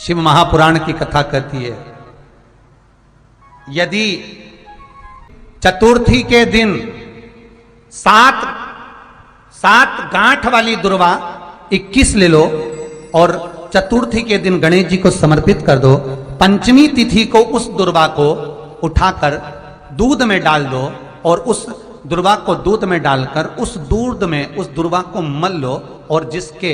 शिव महापुराण की कथा कहती है, यदि चतुर्थी के दिन सात गांठ वाली दुर्वा 21 ले लो और चतुर्थी के दिन गणेश जी को समर्पित कर दो। पंचमी तिथि को उस दुर्वा को उठाकर दूध में डाल दो और उस दुर्वा को दूध में डालकर उस दूध में उस दुर्वा को मल लो और जिसके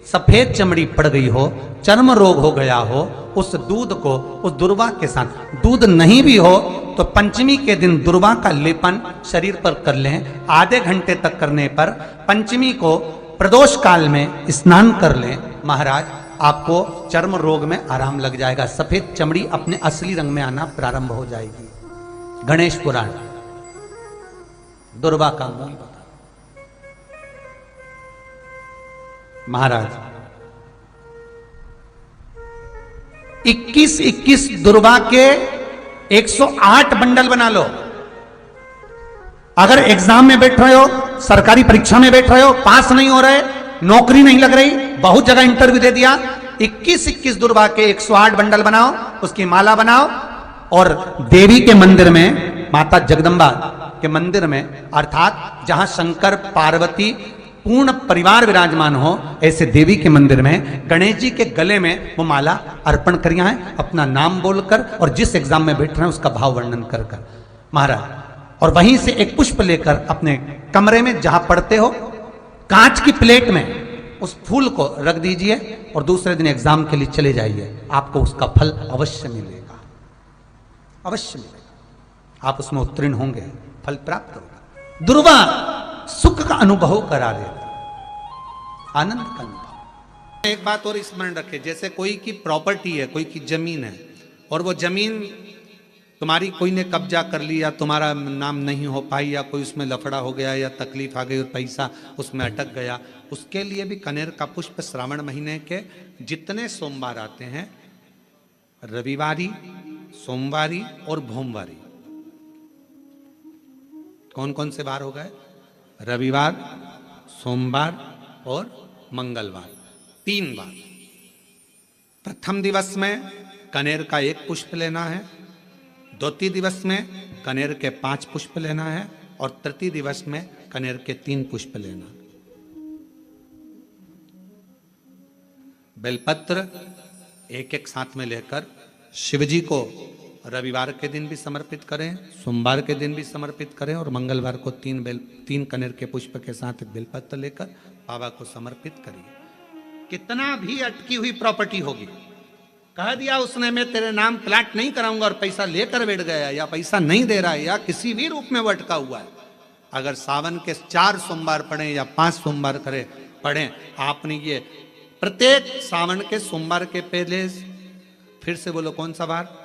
सफेद चमड़ी पड़ गई हो, चर्म रोग हो गया हो, उस दूध को उस दुर्वा के साथ, दूध नहीं भी हो तो पंचमी के दिन दुर्वा का लेपन शरीर पर कर लें। आधे घंटे तक करने पर पंचमी को प्रदोष काल में स्नान कर लें। महाराज, आपको चर्म रोग में आराम लग जाएगा, सफेद चमड़ी अपने असली रंग में आना प्रारंभ हो जाएगी। गणेश पुराण दुर्वा का मूल बता। महाराज, 21 दुर्वा के 108 बंडल बना लो। अगर एग्जाम में बैठ रहे हो, सरकारी परीक्षा में बैठ रहे हो, पास नहीं हो रहे, नौकरी नहीं लग रही, बहुत जगह इंटरव्यू दे दिया, 21 दुर्वा के 108 बंडल बनाओ, उसकी माला बनाओ और देवी के मंदिर में, माता जगदम्बा के मंदिर में, अर्थात जहां शंकर पार्वती पूर्ण परिवार विराजमान हो, ऐसे देवी के मंदिर में गणेश जी के गले में वो माला अर्पण करिया है, अपना नाम बोलकर और जिस एग्जाम में बैठ रहे हैं उसका भाव वर्णन कर कर महाराज। और वहीं से एक पुष्प लेकर अपने कमरे में जहां पढ़ते हो, कांच की प्लेट में उस फूल को रख दीजिए और दूसरे दिन एग्जाम के लिए चले जाइए। आपको उसका फल अवश्य मिलेगा, अवश्य मिलेगा। आप उसमें उत्तीर्ण होंगे, फल प्राप्त होगा। दुर्वा सुख का अनुभव करा देता, आनंद का अनुभव। एक बात और स्मरण रखे, जैसे कोई की प्रॉपर्टी है, कोई की जमीन है और वो जमीन तुम्हारी कोई ने कब्जा कर लिया, तुम्हारा नाम नहीं हो पाई, या कोई उसमें लफड़ा हो गया या तकलीफ आ गई और पैसा उसमें अटक गया, उसके लिए भी कनेर का पुष्प श्रावण महीने के जितने सोमवार आते हैं, रविवारी, सोमवारी और भोमवारी, कौन कौन से वार हो गए? रविवार, सोमवार और मंगलवार, 3 बार। प्रथम दिवस में कनेर का 1 पुष्प लेना है, द्वितीय दिवस में कनेर के 5 पुष्प लेना है और तृतीय दिवस में कनेर के 3 पुष्प लेना। बेलपत्र एक साथ में लेकर शिवजी को रविवार के दिन भी समर्पित करें, सोमवार के दिन भी समर्पित करें और मंगलवार को 3 कनेर के पुष्प के साथ बेलपत्र लेकर बाबा को समर्पित करिए। कितना भी अटकी हुई प्रॉपर्टी होगी, कह दिया उसने मैं तेरे नाम प्लाट नहीं कराऊंगा और पैसा लेकर बैठ गया या पैसा नहीं दे रहा है या किसी भी रूप में वो अटका हुआ है, अगर सावन के 4 सोमवार पढ़े या 5 सोमवार पढ़े, आपने ये प्रत्येक सावन के सोमवार के पहले, फिर से बोलो कौन सा वार?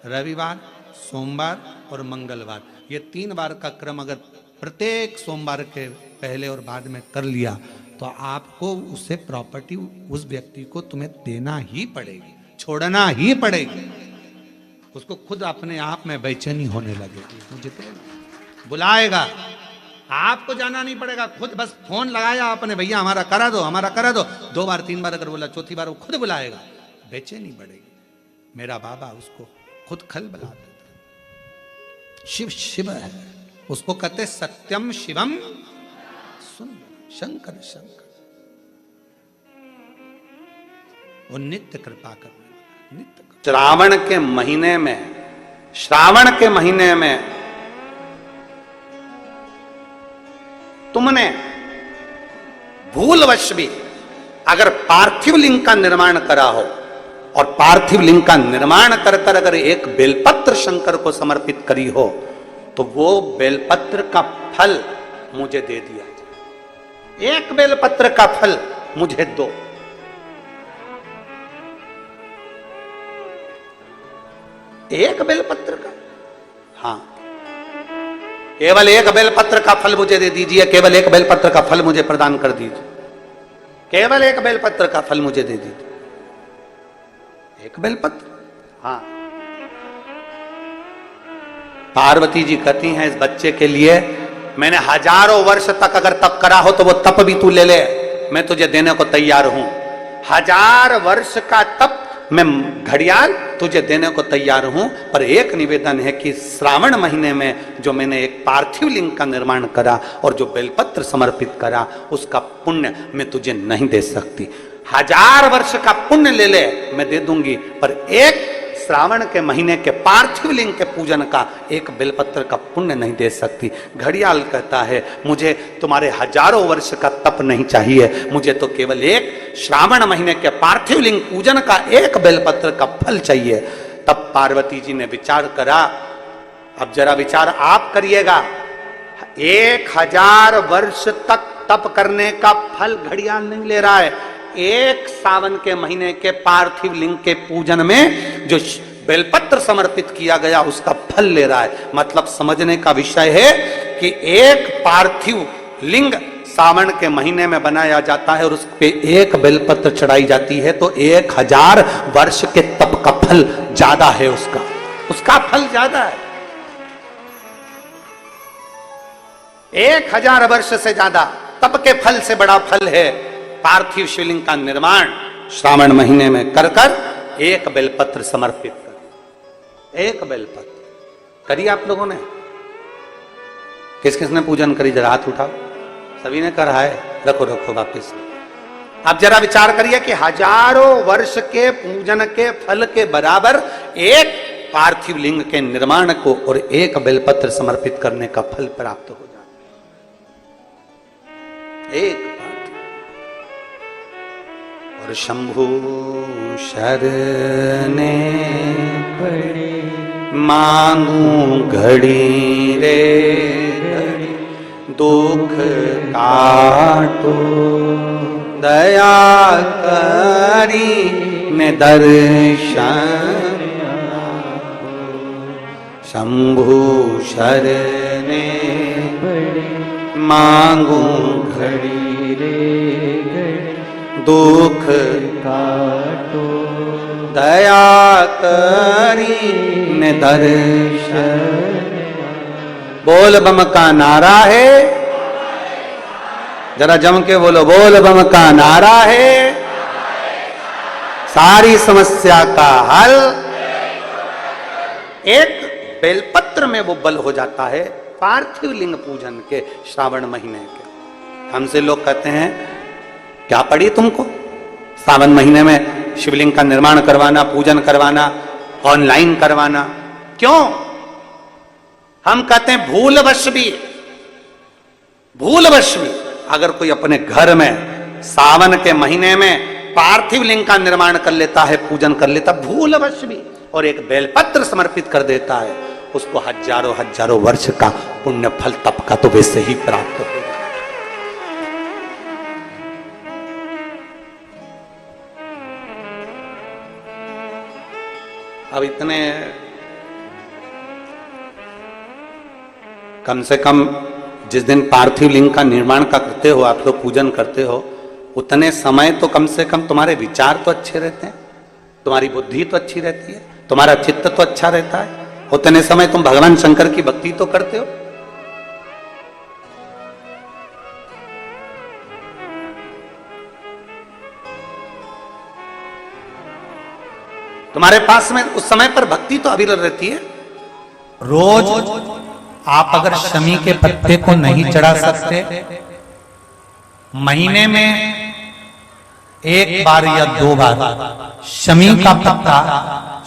रविवार, सोमवार और मंगलवार, ये 3 बार का क्रम अगर प्रत्येक सोमवार के पहले और बाद में कर लिया तो आपको उसे प्रॉपर्टी उस व्यक्ति को तुम्हें देना ही पड़ेगी, छोड़ना ही पड़ेगी। उसको खुद अपने आप में बेचैनी होने लगेगी, मुझे बुलाएगा, आपको जाना नहीं पड़ेगा, खुद बस फोन लगाया आपने, भैया हमारा करा दो, हमारा करा दो, 2 बार 3 बार अगर बोला, चौथी बार वो खुद बुलाएगा, बेचैनी बढ़ेगी। मेरा बाबा उसको खुद खल बुला देता। शिव शिव है, उसको कहते सत्यम शिवम सुंदर, शंकर शंकर, वो नित्य कृपा करने वाला, नित्य। श्रावण के महीने में तुमने भूलवश भी अगर पार्थिव लिंग का निर्माण करा हो और पार्थिव लिंग का निर्माण कर कर अगर एक बेलपत्र शंकर को समर्पित करी हो तो वो बेलपत्र का फल मुझे दे दिया जाए। एक बेलपत्र का फल मुझे दो। एक बेलपत्र का, हाँ, केवल एक बेलपत्र का फल मुझे दे दीजिए, केवल एक बेलपत्र का फल मुझे प्रदान कर दीजिए, केवल एक बेलपत्र का फल मुझे दे दीजिए। एक बेलपत्र, हाँ। पार्वती जी कहती हैं इस बच्चे के लिए मैंने हजारों वर्ष तक अगर तप करा हो तो वो तप भी तू ले ले, मैं तुझे देने को तैयार हूं। 1000 वर्ष का तप मैं घड़ियाल तुझे देने को तैयार हूं, पर एक निवेदन है कि श्रावण महीने में जो मैंने एक पार्थिव लिंग का निर्माण करा और जो बेलपत्र समर्पित करा, उसका पुण्य मैं तुझे नहीं दे सकती। 1000 वर्ष का पुण्य ले ले, मैं दे दूंगी, पर एक श्रावण के महीने के पार्थिव लिंग के पूजन का एक बेलपत्र का पुण्य नहीं दे सकती। घड़ियाल कहता है, मुझे तुम्हारे हजारों वर्ष का तप नहीं चाहिए, मुझे तो केवल एक श्रावण महीने के पार्थिव लिंग पूजन का एक बेलपत्र का फल चाहिए। तब पार्वती जी ने विचार करा, अब जरा विचार आप करिएगा, 1000 वर्ष तक तप करने का फल घड़ियाल नहीं ले रहा है, एक सावन के महीने के पार्थिव लिंग के पूजन में जो बेलपत्र समर्पित किया गया उसका फल ले रहा है। मतलब समझने का विषय है कि एक पार्थिव लिंग सावन के महीने में बनाया जाता है और उस पे एक बेलपत्र चढ़ाई जाती है, तो 1000 वर्ष के तप का फल ज्यादा है, उसका फल ज्यादा है। 1000 वर्ष से ज्यादा तप के फल से बड़ा फल है पार्थिव शिवलिंग का निर्माण श्रावण महीने में कर एक बेलपत्र समर्पित कर। एक बेलपत्र करिए आप लोगों ने, किस किसने पूजन करी, जरा हाथ उठाओ। सभी ने करा है, रखो वापिस। आप जरा विचार करिए कि हजारों वर्ष के पूजन के फल के बराबर एक पार्थिव लिंग के निर्माण को और एक बेलपत्र समर्पित करने का फल प्राप्त हो जाए। एक और शंभु शरणे पड़े मांगू घड़ी रे घड़ी, दुख काटो दया करी ने दर्शन। शंभु शरणे पड़े मांगू घड़ी रे घड़ी, दुख काटो दया करी ने दर्शन। बोल बम का नारा है, जरा जम के बोलो, बोल बम का नारा है, सारी समस्या का हल। एक बेलपत्र में वो बल हो जाता है पार्थिव लिंग पूजन के श्रावण महीने के। हमसे लोग कहते हैं, क्या पड़ी तुमको सावन महीने में शिवलिंग का निर्माण करवाना, पूजन करवाना, ऑनलाइन करवाना, क्यों? हम कहते हैं भूलवश भी अगर कोई अपने घर में सावन के महीने में पार्थिव लिंग का निर्माण कर लेता है, पूजन कर लेता, भूलवश भी, और एक बेलपत्र समर्पित कर देता है, उसको हजारों वर्ष का पुण्य फल तप का तो वैसे ही प्राप्त हो। अब इतने कम से कम जिस दिन पार्थिव लिंग का निर्माण का करते हो, आप लोग पूजन करते हो, उतने समय तो कम से कम तुम्हारे विचार तो अच्छे रहते हैं, तुम्हारी बुद्धि तो अच्छी रहती है, तुम्हारा चित्त तो अच्छा रहता है, उतने समय तुम भगवान शंकर की भक्ति तो करते हो। तुम्हारे पास में उस समय पर भक्ति तो अविरल रहती है। रोज आप अगर शमी के पत्ते को नहीं चढ़ा सकते, महीने में एक बार या 2 बार शमी का पत्ता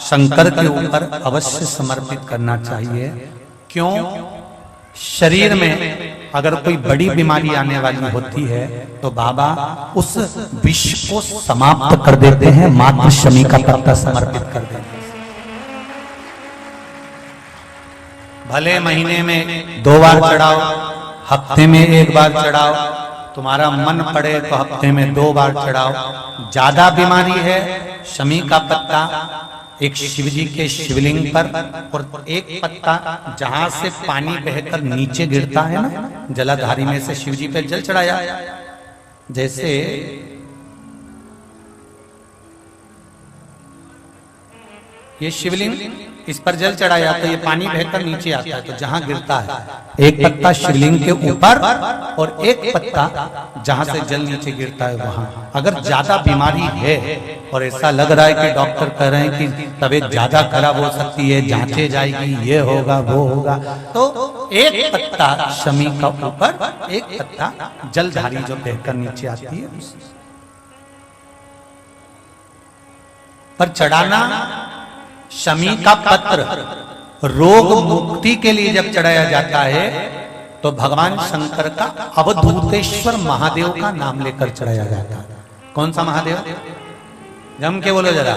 शंकर के ऊपर अवश्य समर्पित करना चाहिए। क्यों? शरीर में अगर कोई बड़ी बीमारी आने वाली होती है तो बाबा उस विष को समाप्त कर देते हैं, मात्र शमी का पत्ता समर्पित कर देते हैं। भले महीने में 2 बार चढ़ाओ, हफ्ते में 1 बार चढ़ाओ, तुम्हारा मन पड़े तो हफ्ते में 2 बार चढ़ाओ। ज्यादा बीमारी है, शमी का पत्ता एक शिवजी के शिवलिंग पर, और एक पत्ता जहां से पानी बहकर नीचे गिरता है ना, जलाधारी में से शिवजी पे जल चढ़ाया, जैसे ये शिवलिंग, इस पर जल चढ़ाया जाता है, ये पानी बहकर नीचे आता है, तो जहां गिरता है एक पत्ता शिवलिंग के ऊपर और एक पत्ता जहां से जल नीचे गिरता है वहां। अगर ज्यादा बीमारी है और ऐसा लग रहा है कि डॉक्टर कह रहे हैं कि तबीयत ज्यादा खराब हो सकती है, जांचे जाएगी, ये होगा वो होगा, तो एक पत्ता शमी का ऊपर, एक पत्ता जलधारी जो बहकर नीचे आती है पर चढ़ाना। शमी का पत्र रोग मुक्ति के लिए जब चढ़ाया जाता है तो भगवान शंकर का अवधूतेश्वर महादेव का नाम लेकर चढ़ाया जाता है। कौन सा महादेव? जम के बोलो जरा।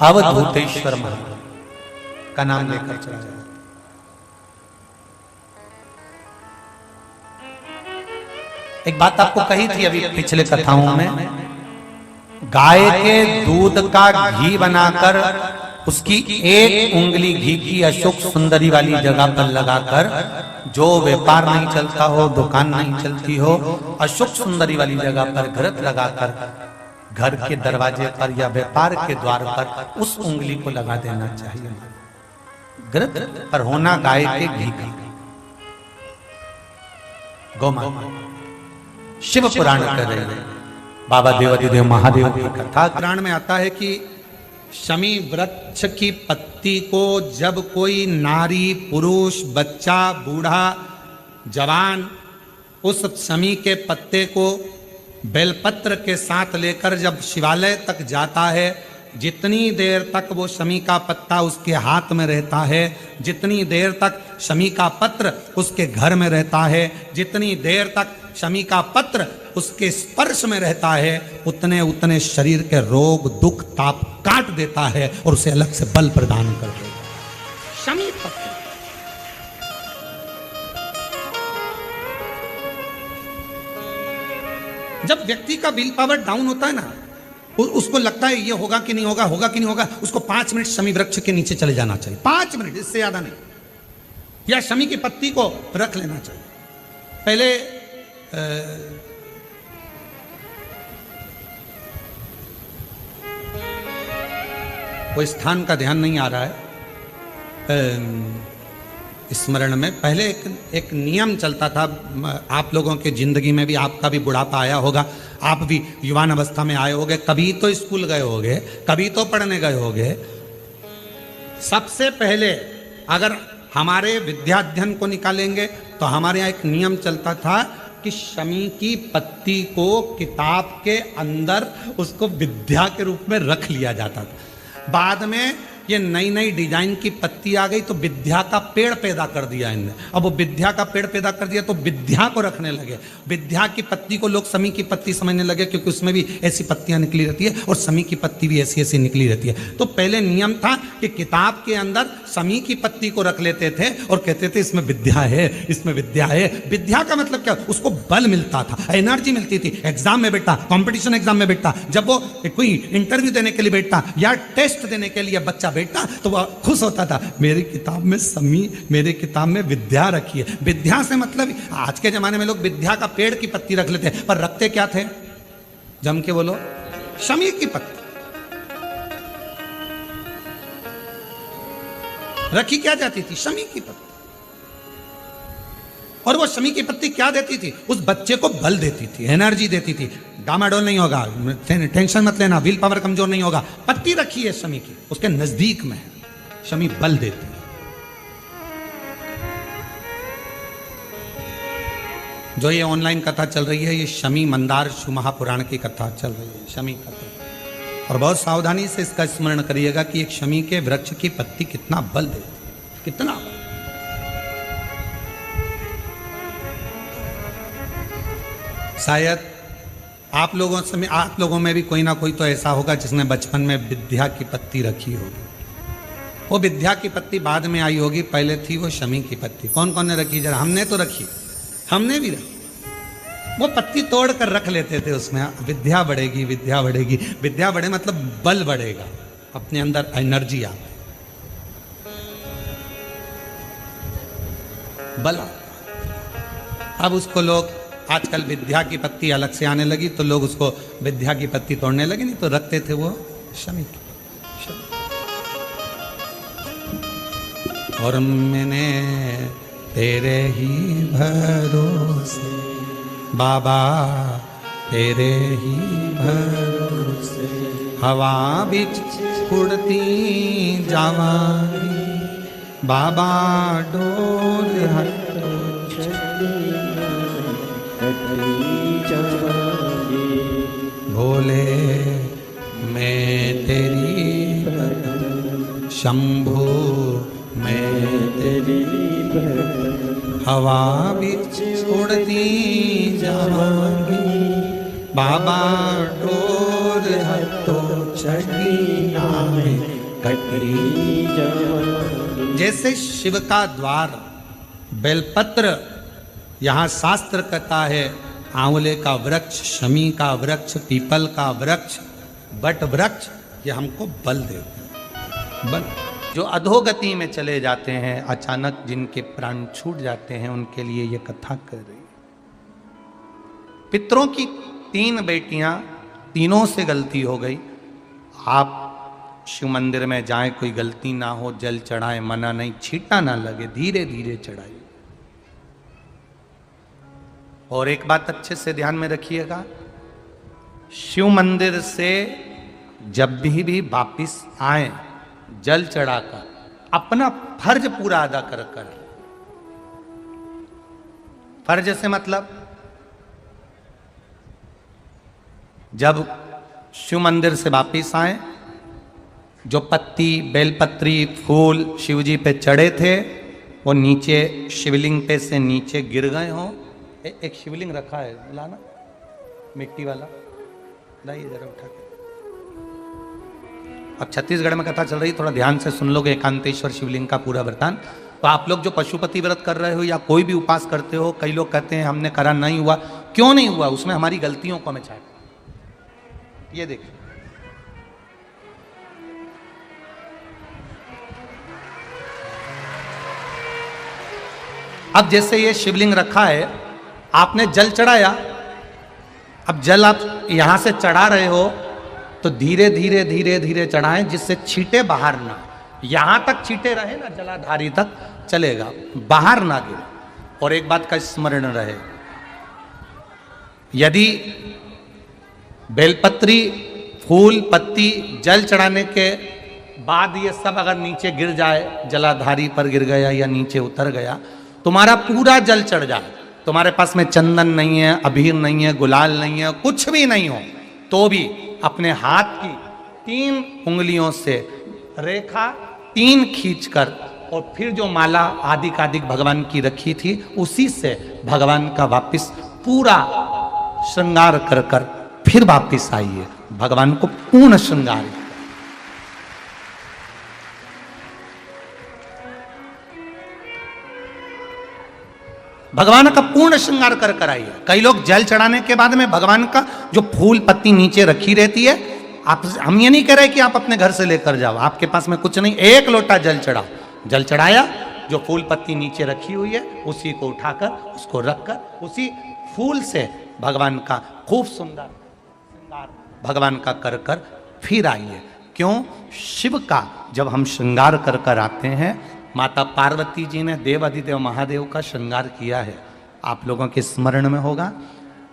अवधूतेश्वर महादेव का नाम लेकर चढ़ाया जाता है। एक बात आपको कही थी अभी पिछले कथाओं में, गाय के दूध का घी बनाकर उसकी एक उंगली घी की अशोक सुंदरी वाली जगह पर लगाकर, जो व्यापार नहीं चलता हो, दुकान नहीं चलती हो, अशोक सुंदरी वाली जगह पर घृत लगाकर घर के दरवाजे पर या व्यापार के द्वार पर उस उंगली को लगा देना चाहिए। घृत पर होना गाय के घी का। गौमाता शिव पुराण कर रहे हैं, बाबा देवादिदेव महादेव की कथा पुराण में आता है कि शमी वृक्ष की पत्ती को जब कोई नारी, पुरुष, बच्चा, बूढ़ा, जवान उस शमी के पत्ते को बेलपत्र के साथ लेकर जब शिवालय तक जाता है, जितनी देर तक वो शमी का पत्ता उसके हाथ में रहता है, जितनी देर तक शमी का पत्र उसके घर में रहता है, जितनी देर तक शमी का पत्र उसके स्पर्श में रहता है, उतने उतने शरीर के रोग, दुख, ताप काट देता है और उसे अलग से बल प्रदान कर देता है। शमी पत्र जब व्यक्ति का विल पावर डाउन होता है ना, उसको लगता है ये होगा कि नहीं होगा, होगा कि नहीं होगा, उसको 5 मिनट शमी वृक्ष के नीचे चले जाना चाहिए। 5 मिनट, इससे ज्यादा नहीं। या शमी की पत्ती को रख लेना चाहिए। पहले कोई स्थान का ध्यान नहीं आ रहा है स्मरण में, पहले एक नियम चलता था। आप लोगों के जिंदगी में भी, आपका भी बुढ़ापा आया होगा, आप भी युवान अवस्था में आए होंगे, कभी तो स्कूल गए होंगे, कभी तो पढ़ने गए होंगे। सबसे पहले अगर हमारे विद्याध्ययन को निकालेंगे तो हमारे यहाँ एक नियम चलता था कि शमी की पत्ती को किताब के अंदर उसको विद्या के रूप में रख लिया जाता था। बाद में ये नई नई डिजाइन की पत्ती आ गई तो विद्या का पेड़ पैदा कर दिया इनने। अब वो विद्या का पेड़ पैदा कर दिया तो विद्या को रखने लगे। विद्या की पत्ती को लोग शमी की पत्ती समझने लगे, क्योंकि उसमें भी ऐसी पत्तियां निकली रहती है और शमी की पत्ती भी ऐसी ऐसी निकली रहती है। तो पहले नियम था कि किताब के अंदर शमी की पत्ती को रख लेते थे और कहते थे इसमें विद्या है, इसमें विद्या है। विद्या का मतलब क्या? उसको बल मिलता था, एनर्जी मिलती थी। एग्जाम में बैठा, कॉम्पिटिशन एग्जाम में बैठा, जब वो कोई इंटरव्यू देने के लिए बैठा या टेस्ट देने के लिए बच्चा बैठा तो वह खुश होता था, मेरी किताब में शमी, मेरे किताब में विद्या रखी है। विद्या से मतलब आज के जमाने में लोग विद्या का पेड़ की पत्ती रख लेते हैं, पर रखते क्या थे? जम के बोलो, शमी की पत्ती रखी क्या जाती थी? शमी की पत्ती। और वो शमी की पत्ती क्या देती थी? उस बच्चे को बल देती थी, एनर्जी देती थी। डामाडोल नहीं होगा, टेंशन मत लेना, विल पावर कमजोर नहीं होगा। पत्ती रखी है शमी की, उसके नजदीक में है, शमी बल देती है। जो ये ऑनलाइन कथा चल रही है, ये शमी मंदार शिव महापुराण की कथा चल रही है, शमी कथा। और बहुत सावधानी से इसका स्मरण करिएगा कि एक शमी के वृक्ष की पत्ती कितना बल देती है, कितना बल। शायद आप लोगों में भी कोई ना कोई तो ऐसा होगा जिसने बचपन में विद्या की पत्ती रखी होगी। वो विद्या की पत्ती बाद में आई होगी, पहले थी वो शमी की पत्ती। कौन कौन ने रखी? जरा हमने तो रखी, हमने भी रखी। वो पत्ती तोड़ कर रख लेते थे, उसमें विद्या बढ़ेगी, विद्या बढ़ेगी। विद्या बढ़े मतलब बल बढ़ेगा, अपने अंदर एनर्जी आ, बल। अब उसको लोग आजकल विद्या की पत्ती अलग से आने लगी तो लोग उसको विद्या की पत्ती तोड़ने लगे, नहीं तो रखते थे वो शमी की। और मैंने तेरे ही भरोसे बाबा, तेरे ही भरोसे हवा बिच उड़ती जावांगी बाबा, डोर हटो भोले मैं तेरी शंभु मैं तेरी हवा बिच उड़ती जावांगी बाबा, डोर हटो चढ़िया में कटरी जावांगी। जैसे शिव का द्वार बेलपत्र, यहाँ शास्त्र कहता है आंवले का वृक्ष, शमी का वृक्ष, पीपल का वृक्ष, बट वृक्ष, ये हमको बल देते हैं। बल जो अधोगति में चले जाते हैं, अचानक जिनके प्राण छूट जाते हैं, उनके लिए ये कथा कर रही है। पितरों की 3 बेटियां, तीनों से गलती हो गई। आप शिव मंदिर में जाएं, कोई गलती ना हो, जल चढ़ाएं, मना नहीं, छींटा ना लगे, धीरे धीरे चढ़ाइए। और एक बात अच्छे से ध्यान में रखिएगा, शिव मंदिर से जब भी वापिस आए, जल चढ़ाकर अपना फर्ज पूरा अदा कर कर। फर्ज से मतलब जब शिव मंदिर से वापिस आए, जो पत्ती, बेलपत्री, फूल शिवजी पे चढ़े थे, वो नीचे शिवलिंग पे से नीचे गिर गए हों। एक शिवलिंग रखा है, लाना मिट्टी वाला, लाइए जरा उठा के। अब छत्तीसगढ़ में कथा चल रही, थोड़ा ध्यान से सुन लोगे एकांतेश्वर शिवलिंग का पूरा वृतांत। तो आप लोग जो पशुपति व्रत कर रहे हो या कोई भी उपास करते हो, कई लोग कहते हैं हमने करा नहीं हुआ, क्यों नहीं हुआ? उसमें हमारी गलतियों को हमें चाहे। ये देखिए, अब जैसे ये शिवलिंग रखा है, आपने जल चढ़ाया, अब जल आप यहां से चढ़ा रहे हो तो धीरे धीरे धीरे धीरे चढ़ाएं, जिससे छींटे बाहर ना, यहां तक छींटे रहे ना, जलाधारी तक चलेगा, बाहर ना गिरे। और एक बात का स्मरण रहे, यदि बेलपत्री, फूल, पत्ती, जल चढ़ाने के बाद ये सब अगर नीचे गिर जाए, जलाधारी पर गिर गया या नीचे उतर गया, तुम्हारा पूरा जल चढ़ जाए, तुम्हारे पास में चंदन नहीं है, अबीर नहीं है, गुलाल नहीं है, कुछ भी नहीं हो, तो भी अपने हाथ की 3 उंगलियों से रेखा 3 खींचकर और फिर जो माला आदिक भगवान की रखी थी, उसी से भगवान का वापिस पूरा श्रृंगार कर कर फिर वापिस आइए, भगवान को पूर्ण श्रृंगार। भगवान का पूर्ण श्रृंगार कर कर आइए। कई लोग जल चढ़ाने के बाद में भगवान का जो फूल पत्ती नीचे रखी रहती है, आप, हम ये नहीं कह रहे कि आप अपने घर से लेकर जाओ, आपके पास में कुछ नहीं, 1 लोटा जल चढ़ाओ, जल चढ़ाया, जो फूल पत्ती नीचे रखी हुई है उसी को उठाकर, उसको रखकर, उसी फूल से भगवान का खूब सुंदर श्रृंगार भगवान का कर कर फिर आइए। क्यों? शिव का जब हम श्रृंगार कर कर आते हैं, माता पार्वती जी ने देवाधिदेव महादेव का श्रृंगार किया है, आप लोगों के स्मरण में होगा।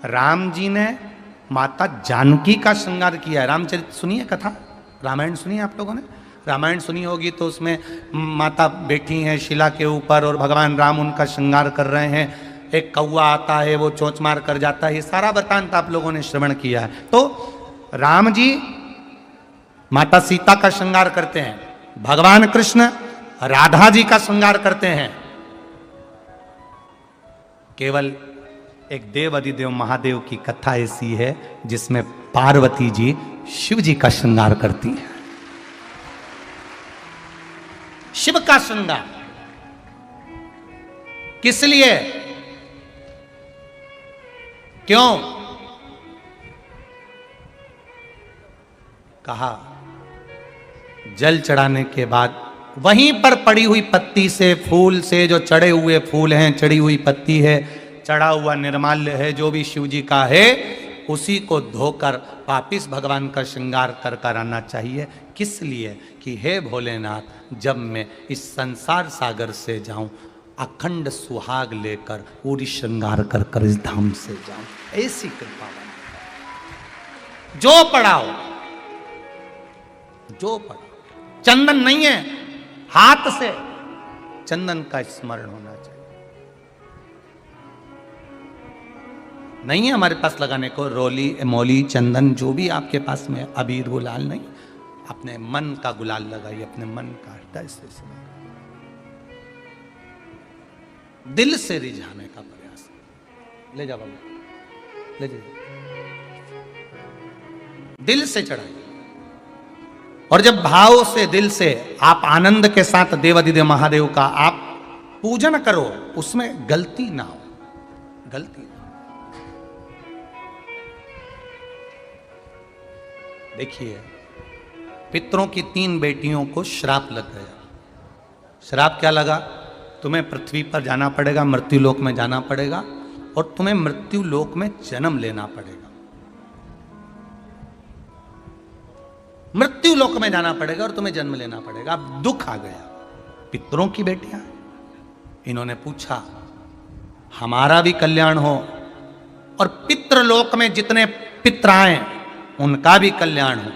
राम जी ने माता जानकी का श्रृंगार किया है। रामचरित सुनिए कथा, रामायण सुनिए आप लोगों ने, रामायण सुनी होगी तो उसमें माता बैठी हैं शिला के ऊपर और भगवान राम उनका श्रृंगार कर रहे हैं, एक कौवा आता है, वो चोंच मार कर जाता है, ये सारा वृतांत आप लोगों ने श्रवण किया है। तो राम जी माता सीता का श्रृंगार करते हैं, भगवान कृष्ण राधा जी का श्रृंगार करते हैं। केवल एक देव अधिदेव महादेव की कथा ऐसी है जिसमें पार्वती जी शिव जी का श्रृंगार करती है। शिव का श्रृंगार किस लिए? क्यों? कहा जल चढ़ाने के बाद वहीं पर पड़ी हुई पत्ती से, फूल से, जो चढ़े हुए फूल हैं, चढ़ी हुई पत्ती है, चढ़ा हुआ निर्माल्य है, जो भी शिव जी का है, उसी को धोकर वापिस भगवान का श्रृंगार कर कर आना चाहिए। किस लिए? कि हे भोलेनाथ, जब मैं इस संसार सागर से जाऊं, अखंड सुहाग लेकर पूरी श्रृंगार कर कर इस धाम से जाऊं। ऐसी कृपा बनी। जो पढ़ाओ, जो पढ़ाओ, चंदन नहीं है, हाथ से चंदन का स्मरण होना चाहिए। नहीं है हमारे पास लगाने को रोली, मौली, चंदन, जो भी आपके पास में, अबीर, गुलाल नहीं, अपने मन का गुलाल लगाइए, अपने मन का हृदय से स्मरण, दिल से रिझाने का प्रयास। ले जा बाबू, ले जा, दिल से चढ़ाइए। और जब भाव से, दिल से आप आनंद के साथ देवाधिदेव महादेव का आप पूजन करो, उसमें गलती ना हो, गलती ना। देखिए, पितरों की 3 बेटियों को श्राप लग गया। श्राप क्या लगा? तुम्हें पृथ्वी पर जाना पड़ेगा, मृत्यु लोक में जाना पड़ेगा, और तुम्हें मृत्यु लोक में जन्म लेना पड़ेगा। मृत्यु लोक में जाना पड़ेगा और तुम्हें जन्म लेना पड़ेगा। अब दुख आ गया। पितरों की बेटियां, इन्होंने पूछा हमारा भी कल्याण हो और पितृलोक में जितने पित्र आए उनका भी कल्याण हो।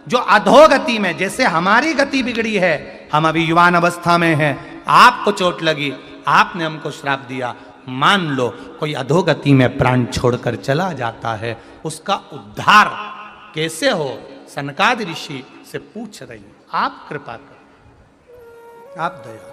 जो अधोगति में, जैसे हमारी गति बिगड़ी है, हम अभी युवान अवस्था में हैं, आपको चोट लगी, आपने हमको श्राप दिया, मान लो कोई अधोगति में प्राण छोड़कर चला जाता है, उसका उद्धार कैसे हो? सनकादि ऋषि से पूछ रही, आप कृपा करो, आप दया